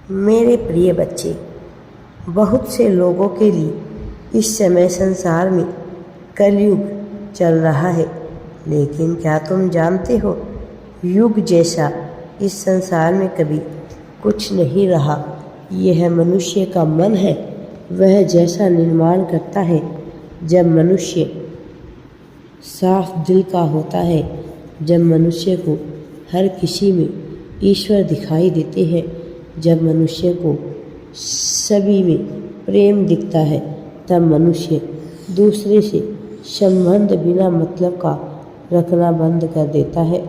मेरे प्रिय बच्चे, बहुत से लोगों के लिए इस समय संसार में कलयुग चल रहा है, लेकिन क्या तुम जानते हो, युग जैसा इस संसार में कभी कुछ नहीं रहा। यह मनुष्य का मन है, वह जैसा निर्माण करता है। जब मनुष्य साफ दिल का होता है, जब मनुष्य को हर किसी में ईश्वर दिखाई देते हैं, जब मनुष्य को सभी में प्रेम दिखता है, तब मनुष्य दूसरे से संबंध बिना मतलब का रखना बंद कर देता है।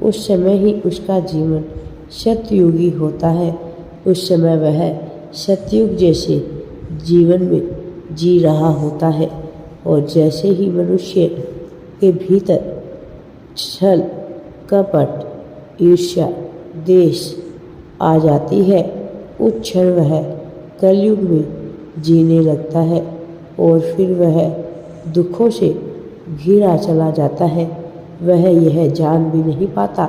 उस समय ही उसका जीवन सतयुगी होता है। उस समय वह सतयुग जैसे जीवन में जी रहा होता है। और जैसे ही मनुष्य के भीतर छल, कपट, ईर्ष्या, द्वेष आ जाती है, उस क्षण वह कलयुग में जीने लगता है और फिर वह दुखों से घिरा चला जाता है। वह यह जान भी नहीं पाता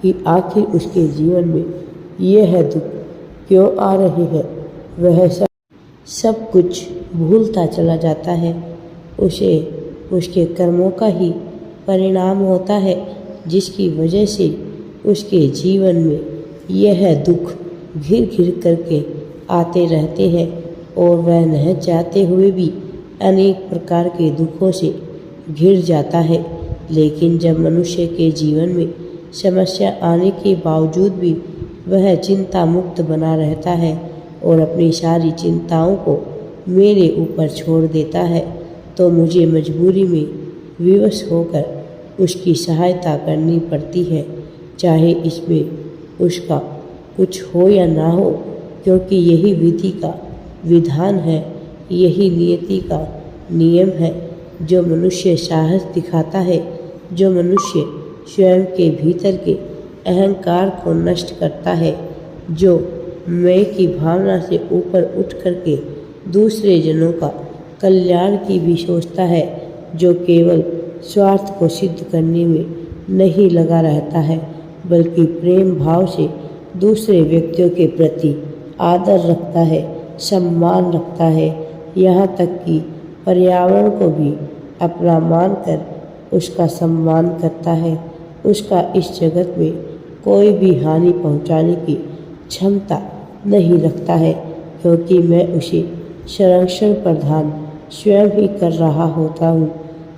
कि आखिर उसके जीवन में यह दुख क्यों आ रहे हैं। वह सब कुछ भूलता चला जाता है। उसे उसके कर्मों का ही परिणाम होता है, जिसकी वजह से उसके जीवन में यह दुख घिर घिर करके आते रहते हैं और वह न चाहते हुए भी अनेक प्रकार के दुखों से घिर जाता है। लेकिन जब मनुष्य के जीवन में समस्या आने के बावजूद भी वह चिंता मुक्त बना रहता है और अपनी सारी चिंताओं को मेरे ऊपर छोड़ देता है, तो मुझे मजबूरी में विवश होकर उसकी सहायता करनी पड़ती है, चाहे इसमें उसका कुछ हो या ना हो, क्योंकि यही विधि का विधान है, यही नियति का नियम है। जो मनुष्य साहस दिखाता है, जो मनुष्य स्वयं के भीतर के अहंकार को नष्ट करता है, जो मैं की भावना से ऊपर उठ करके दूसरे जनों का कल्याण की भी सोचता है, जो केवल स्वार्थ को सिद्ध करने में नहीं लगा रहता है, बल्कि प्रेम भाव से दूसरे व्यक्तियों के प्रति आदर रखता है, सम्मान रखता है, यहाँ तक कि पर्यावरण को भी अपना मानकर उसका सम्मान करता है। उसका इस जगत में कोई भी हानि पहुँचाने की क्षमता नहीं रखता है, क्योंकि मैं उसे संरक्षण प्रदान स्वयं ही कर रहा होता हूँ।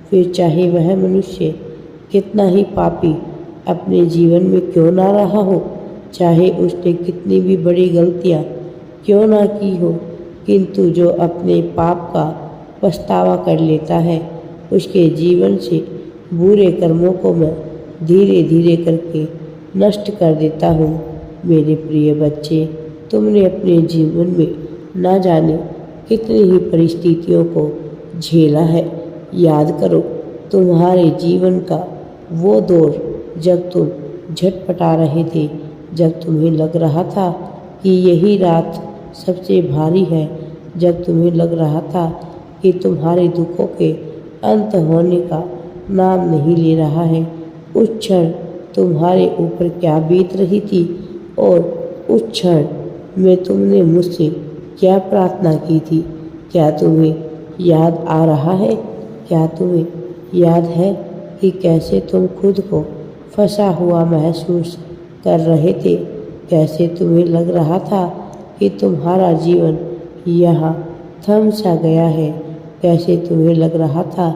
फिर चाहे वह मनुष्य कितना ही पापी अपने जीवन में क्यों ना रहा हो, चाहे उसने कितनी भी बड़ी गलतियाँ क्यों ना की हो, किंतु जो अपने पाप का पछतावा कर लेता है, उसके जीवन से बुरे कर्मों को मैं धीरे धीरे करके नष्ट कर देता हूँ। मेरे प्रिय बच्चे, तुमने अपने जीवन में ना जाने कितनी ही परिस्थितियों को झेला है। याद करो, तुम्हारे जीवन का वो दौर जब तुम झटपटा रहे थे, जब तुम्हें लग रहा था कि यही रात सबसे भारी है, जब तुम्हें लग रहा था कि तुम्हारे दुखों के अंत होने का नाम नहीं ले रहा है। उस क्षण तुम्हारे ऊपर क्या बीत रही थी और उस क्षण में तुमने मुझसे क्या प्रार्थना की थी? क्या तुम्हें याद आ रहा है? क्या तुम्हें याद है कि कैसे तुम खुद को फंसा हुआ महसूस कर रहे थे? कैसे तुम्हें लग रहा था कि तुम्हारा जीवन यहाँ थम सा गया है? कैसे तुम्हें लग रहा था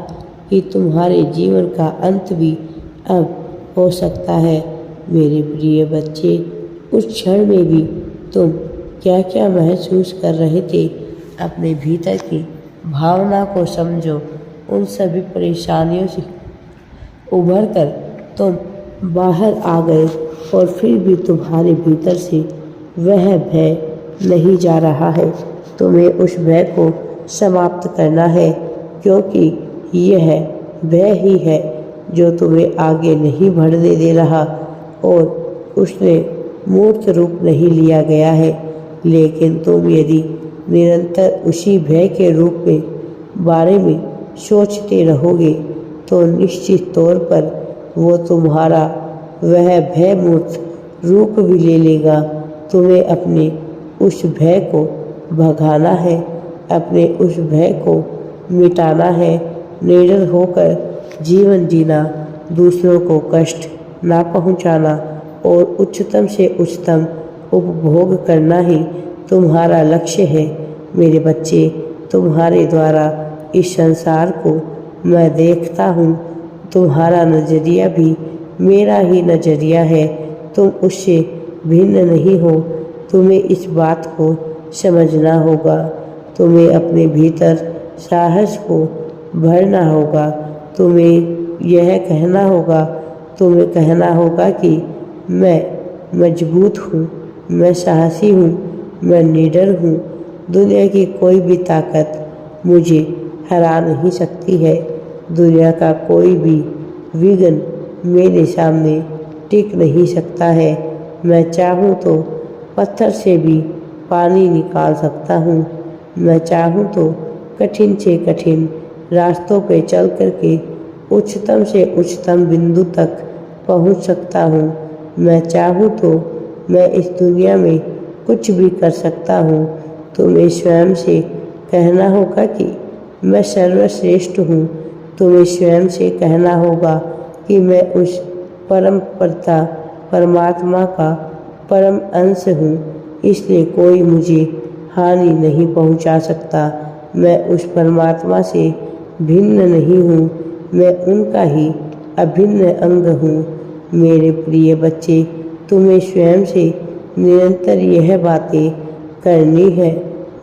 कि तुम्हारे जीवन का अंत भी अब हो सकता है? मेरे प्रिय बच्चे, उस क्षण में भी तुम क्या क्या महसूस कर रहे थे? अपने भीतर की भावना को समझो। उन सभी परेशानियों से उभर कर तुम बाहर आ गए और फिर भी तुम्हारे भीतर से वह भय नहीं जा रहा है। तुम्हें उस भय को समाप्त करना है, क्योंकि यह भय ही है जो तुम्हें आगे नहीं बढ़ने दे रहा और उसने मूर्त रूप नहीं लिया गया है। लेकिन तुम यदि निरंतर उसी भय के रूप में बारे में सोचते रहोगे, तो निश्चित तौर पर वो तुम्हारा वह भय मूर्त रूप भी ले लेगा। तुम्हें अपने उस भय को भगाना है, अपने उस भय को मिटाना है, निडर होकर जीवन जीना, दूसरों को कष्ट ना पहुंचाना और उच्चतम से उच्चतम उपभोग करना ही तुम्हारा लक्ष्य है। मेरे बच्चे, तुम्हारे द्वारा इस संसार को मैं देखता हूँ। तुम्हारा नज़रिया भी मेरा ही नज़रिया है। तुम उससे भिन्न नहीं हो। तुम्हें इस बात को समझना होगा। तुम्हें अपने भीतर साहस को भरना होगा। तुम्हें यह कहना होगा, तुम्हें कहना होगा कि मैं मजबूत हूँ, मैं साहसी हूँ, मैं निडर हूँ। दुनिया की कोई भी ताकत मुझे हरा नहीं सकती है। दुनिया का कोई भी विघ्न मेरे सामने टिक नहीं सकता है। मैं चाहूँ तो पत्थर से भी पानी निकाल सकता हूँ। मैं चाहूँ तो कठिन से कठिन रास्तों पे चल करके उच्चतम से उच्चतम बिंदु तक पहुँच सकता हूँ। मैं चाहूँ तो मैं इस दुनिया में कुछ भी कर सकता हूँ। तुम्हें स्वयं से कहना होगा कि मैं सर्वश्रेष्ठ हूँ। तुम्हें स्वयं से कहना होगा कि मैं उस परम पिता परमात्मा का परम अंश हूँ, इसलिए कोई मुझे हानि नहीं पहुँचा सकता। मैं उस परमात्मा से भिन्न नहीं हूँ, मैं उनका ही अभिन्न अंग हूँ। मेरे प्रिय बच्चे, तुम्हें स्वयं से निरंतर यह बातें करनी है।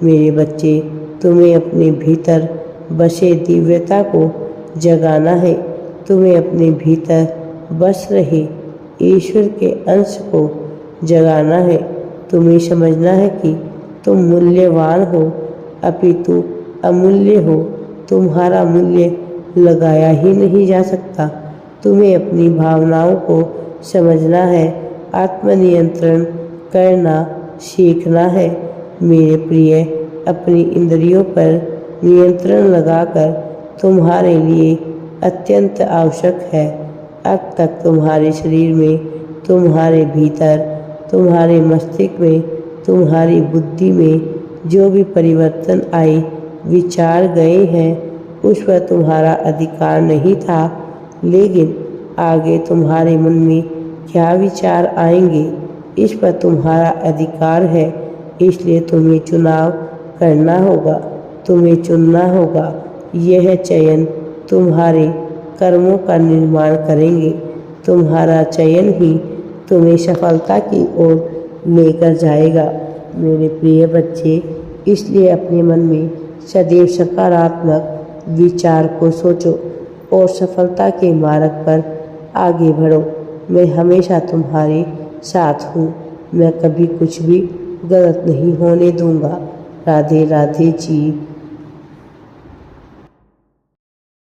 मेरे बच्चे, तुम्हें अपने भीतर बसे दिव्यता को जगाना है। तुम्हें अपने भीतर बस रहे ईश्वर के अंश को जगाना है। तुम्हें समझना है कि तुम मूल्यवान हो, अपितु अमूल्य हो। तुम्हारा मूल्य लगाया ही नहीं जा सकता। तुम्हें अपनी भावनाओं को समझना है, आत्मनियंत्रण करना सीखना है। मेरे प्रिय, अपनी इंद्रियों पर नियंत्रण लगाकर तुम्हारे लिए अत्यंत आवश्यक है। अब तक तुम्हारे शरीर में, तुम्हारे भीतर, तुम्हारे मस्तिष्क में, तुम्हारी बुद्धि में जो भी परिवर्तन आए, विचार गए हैं, उस पर तुम्हारा अधिकार नहीं था। लेकिन आगे तुम्हारे मन में क्या विचार आएंगे, इस पर तुम्हारा अधिकार है। इसलिए तुम्हें चुनाव करना होगा, तुम्हें चुनना होगा। यह चयन तुम्हारे कर्मों का निर्माण करेंगे। तुम्हारा चयन ही तुम्हें सफलता की ओर लेकर जाएगा। मेरे प्रिय बच्चे, इसलिए अपने मन में सदैव सकारात्मक विचार को सोचो और सफलता के मार्ग पर आगे बढ़ो। मैं हमेशा तुम्हारे साथ हूँ। मैं कभी कुछ भी गलत नहीं होने दूंगा। राधे राधे जी।